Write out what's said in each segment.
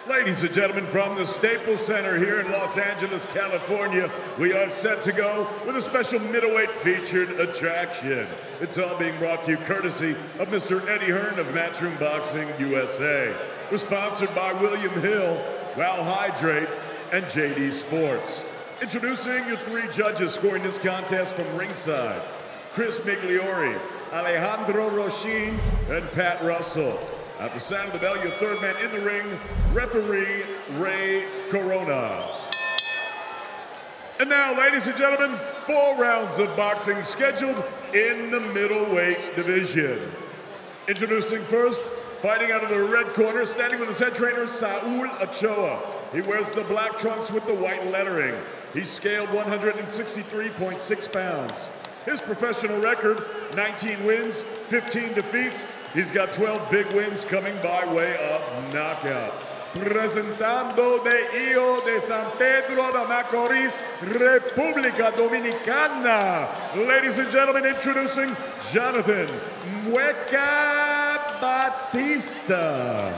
Ladies and gentlemen, from the Staples Center here in Los Angeles, California, we are set to go with a special middleweight featured attraction. It's all being brought to you courtesy of Mr. Eddie Hearn of Matchroom Boxing USA. We're sponsored by William Hill, Wow Hydrate, and JD Sports. Introducing your three judges scoring this contest from ringside: Chris Migliori, Alejandro Rochin, and Pat Russell. At the sound of the bell, your third man in the ring, referee Ray Corona. And now, ladies and gentlemen, 4 rounds of boxing scheduled in the middleweight division. Introducing first, fighting out of the red corner, standing with his head trainer, Saul Ochoa. He wears the black trunks with the white lettering. He's scaled 163.6 pounds. His professional record, 19 wins, 15 defeats. He's got 12 big wins coming by way of knockout. Presentando de Rio de San Pedro de Macorís, República Dominicana. Ladies and gentlemen, introducing Jonathan Mueca Batista.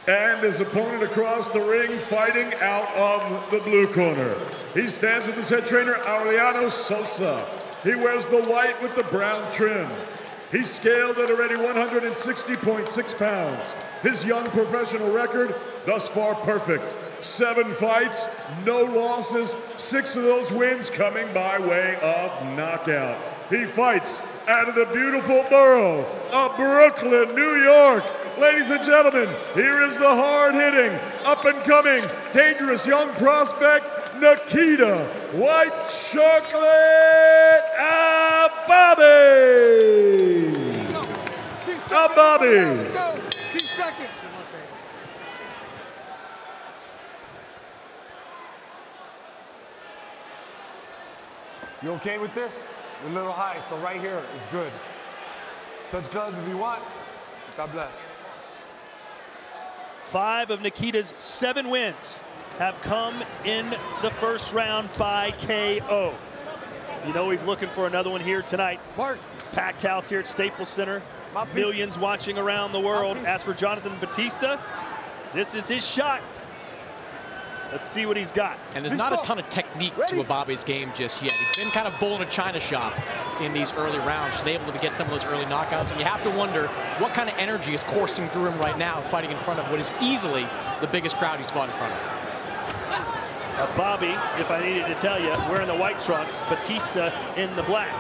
And his opponent across the ring, fighting out of the blue corner. He stands with his head trainer, Aureliano Sosa. He wears the white with the brown trim. He's scaled at already 160.6 pounds. His young professional record, thus far perfect. 7 fights, no losses, 6 of those wins coming by way of knockout. He fights out of the beautiful borough of Brooklyn, New York. Ladies and gentlemen, here is the hard-hitting, up-and-coming, dangerous young prospect, Nikita White Chocolate Ababiy. Ababiy. You okay with this? We're a little high, so right here is good. Touch gloves if you want. God bless. 5 of Nikita's 7 wins have come in the first round by KO. You know he's looking for another one here tonight. Mark. Packed house here at Staples Center. Millions watching around the world. As for Jonathan Batista, this is his shot. Let's see what he's got. And there's not a ton of technique to Ababiy's game just yet. He's been kind of bull in a china shop in these early rounds, and able to get some of those early knockouts. And you have to wonder what kind of energy is coursing through him right now, fighting in front of what is easily the biggest crowd he's fought in front of. Ababiy, if I needed to tell you, wearing the white trunks, Batista in the black.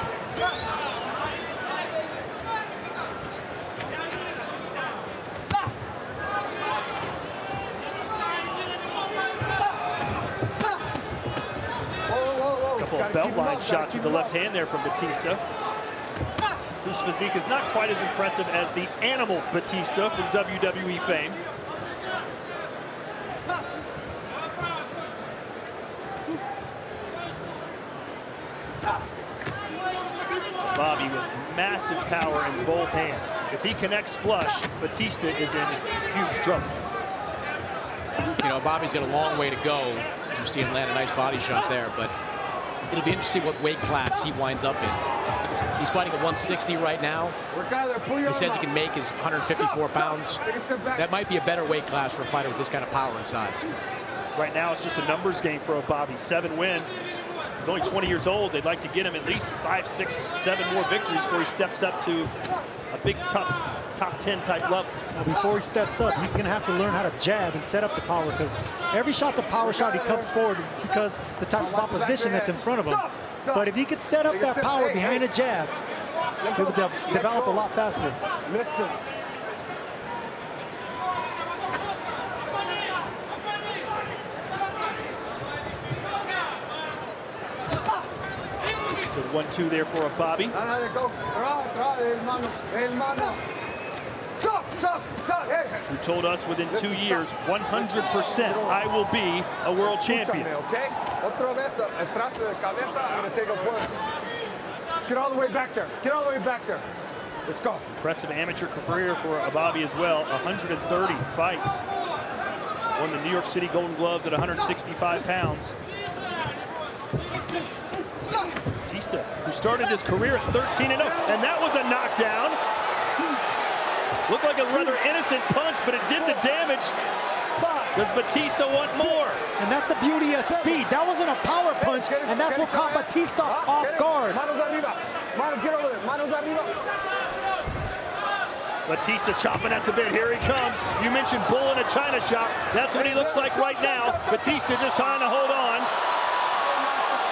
Belt line shots with the left hand there from Batista, whose physique is not quite as impressive as the animal Batista from WWE fame. Ababiy with massive power in both hands. If he connects flush, Batista is in huge trouble. You know, Ababiy's got a long way to go. You see him land a nice body shot there, but it'll be interesting what weight class he winds up in. He's fighting at 160 right now. He says he can make his 154 pounds. That might be a better weight class for a fighter with this kind of power and size. Right now, it's just a numbers game for Ababiy. 7 wins. He's only 20 years old. They'd like to get him at least 5, 6, 7 more victories before he steps up to a big, tough, top 10 type level. Well, before he steps up, he's going to have to learn how to jab and set up the power, because every shot's a power shot. He comes forward because the type of opposition that's in front of him. But if he could set up that power behind a jab, it would develop a lot faster. Listen. Good 1-2 there for Ababiy. Who told us within 2 years, 100% I will be a world champion. Okay? Otra vez atrás de la cabeza, I'm going to take a push. Get all the way back there. Get all the way back there. Let's go. Impressive amateur career for Ababiy as well. 130 fights. Won the New York City Golden Gloves at 165 pounds. Batista, who started his career at 13-0, and that was a knockdown. Looked like a rather innocent punch, but it did the damage. Does Batista want more? And that's the beauty of speed. That wasn't a power punch, and that's what caught Batista off guard. Manos arriba. Get over there. Manos arriba. Batista chopping at the bit. Here he comes. You mentioned bull in a china shop. That's what he looks like right now. Batista just trying to hold on.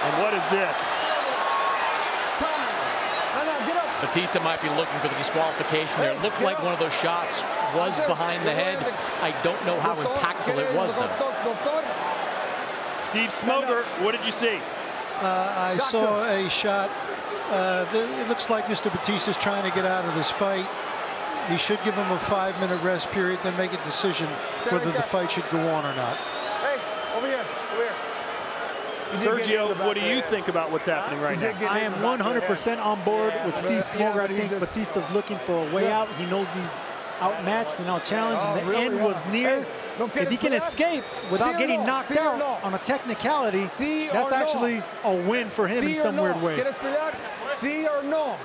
And what is this? Batista might be looking for the disqualification there. It looked like one of those shots was behind the head. I don't know how impactful it was, though. Steve Smoger, what did you see? I saw a shot. It looks like Mr. Batista's trying to get out of this fight. He should give him a 5-minute rest period, then make a decision whether the fight should go on or not. Hey, over here. Sergio, what do you think about what's happening right now? I am 100% on board with Steve Smoger. I think Batista's looking for a way out. He knows he's outmatched and outchallenged, and the end was near. If he can escape without getting knocked out on a technicality, that's actually a win for him in some weird way. Sí or no?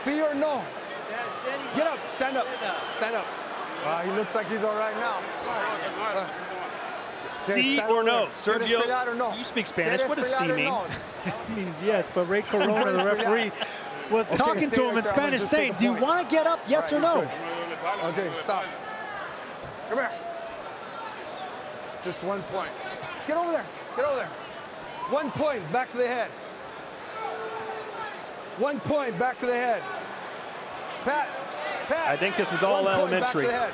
Sí or no? Get up, stand up. He looks like he's all right now. C or no? Sergio, you speak Spanish. What does C mean? It means yes, but Ray Corona, the referee, was talking to him in Spanish saying, do you want to get up, yes or no? Okay, stop. Come here. Just 1 point. Get over there. 1 point, back to the head. 1 point, back to the head. Pat. I think this is all elementary. All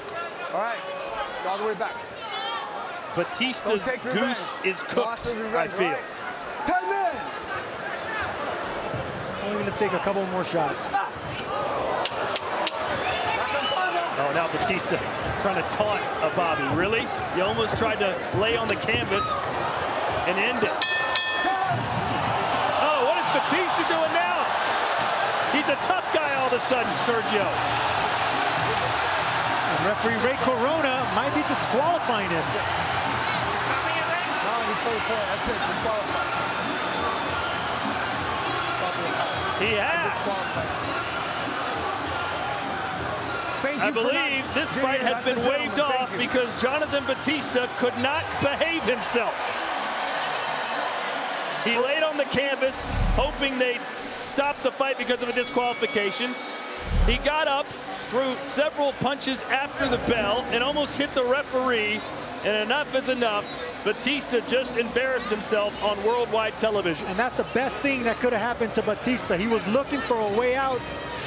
right, all the way back. Batista's goose is cooked, I feel. 10 men. Only going to take a couple more shots. Oh, now Batista trying to taunt Ababiy. Really? You almost tried to lay on the canvas and end it. Oh, what is Batista doing now? He's a tough guy all of a sudden, Sergio. And referee Ray Corona might be disqualifying him. That's it, disqualified. He has. I believe this fight has been waved off because Jonathan Batista could not behave himself. He laid on the canvas, hoping they'd stop the fight because of a disqualification. He got up, threw several punches after the bell, and almost hit the referee. And enough is enough. Batista just embarrassed himself on worldwide television. And that's the best thing that could have happened to Batista. He was looking for a way out,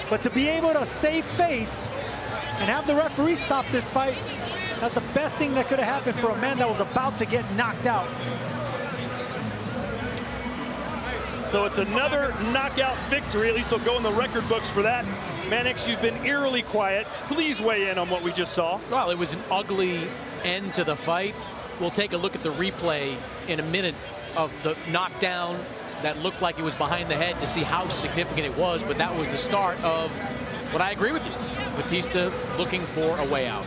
but to be able to save face and have the referee stop this fight, that's the best thing that could have happened for a man that was about to get knocked out. So it's another knockout victory. At least he'll go in the record books for that. Mannix, you've been eerily quiet. Please weigh in on what we just saw. Well, it was an ugly end to the fight. We'll take a look at the replay in a minute of the knockdown that looked like it was behind the head to see how significant it was, but that was the start of what I agree with you. Batista looking for a way out.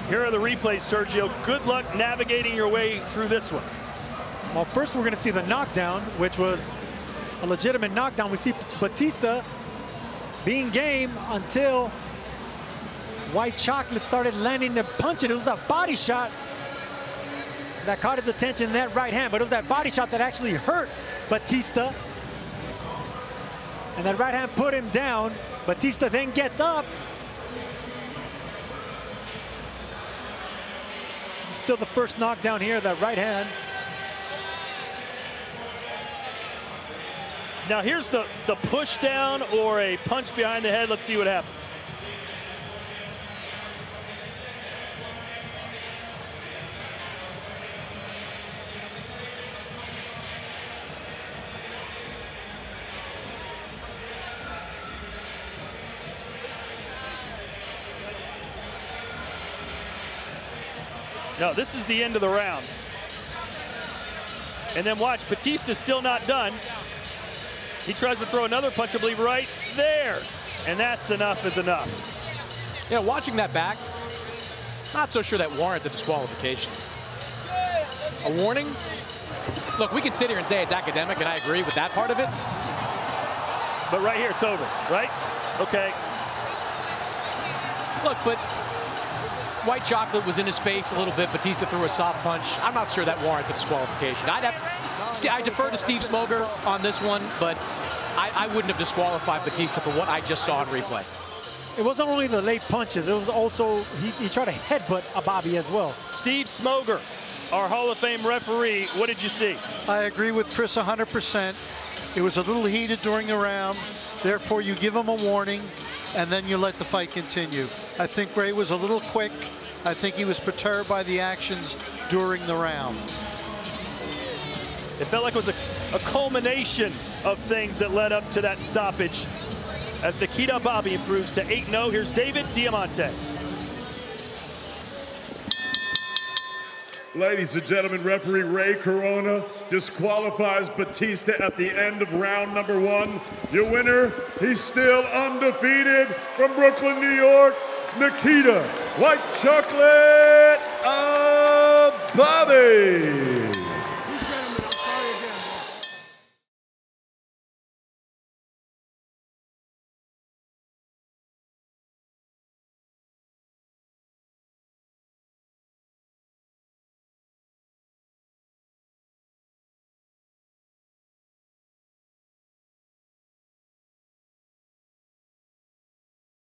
Here are the replays, Sergio. Good luck navigating your way through this one. Well, first we're going to see the knockdown, which was a legitimate knockdown. We see Batista being game until White Chocolate started landing the punch. It was a body shot that caught his attention in that right hand, but it was that body shot that actually hurt Batista. And that right hand put him down. Batista then gets up. Still the first knockdown here, that right hand. Now here's the push down or a punch behind the head. Let's see what happens. No, this is the end of the round. And then watch, Batista's still not done. He tries to throw another punch, I believe, right there. And that's enough is enough. Yeah, watching that back, not so sure that warrants a disqualification. A warning? Look, we can sit here and say it's academic, and I agree with that part of it. But right here, it's over, right? Okay. Look, but white chocolate was in his face a little bit. Batista threw a soft punch. I'm not sure that warrants a disqualification. I defer to Steve Smoger on this one, but I wouldn't have disqualified Batista for what I just saw in replay. It wasn't only the late punches, it was also, he tried to headbutt Ababiy as well. Steve Smoger, our Hall of Fame referee, what did you see? I agree with Chris 100%. It was a little heated during the round. Therefore, you give him a warning, and then you let the fight continue. I think Ray was a little quick. I think he was perturbed by the actions during the round. It felt like it was a culmination of things that led up to that stoppage. As Nikita Ababiy improves to 8-0, here's David Diamante. Ladies and gentlemen, referee Ray Corona disqualifies Batista at the end of round number 1. Your winner, he's still undefeated from Brooklyn, New York, Nikita White Chocolate Ababiy.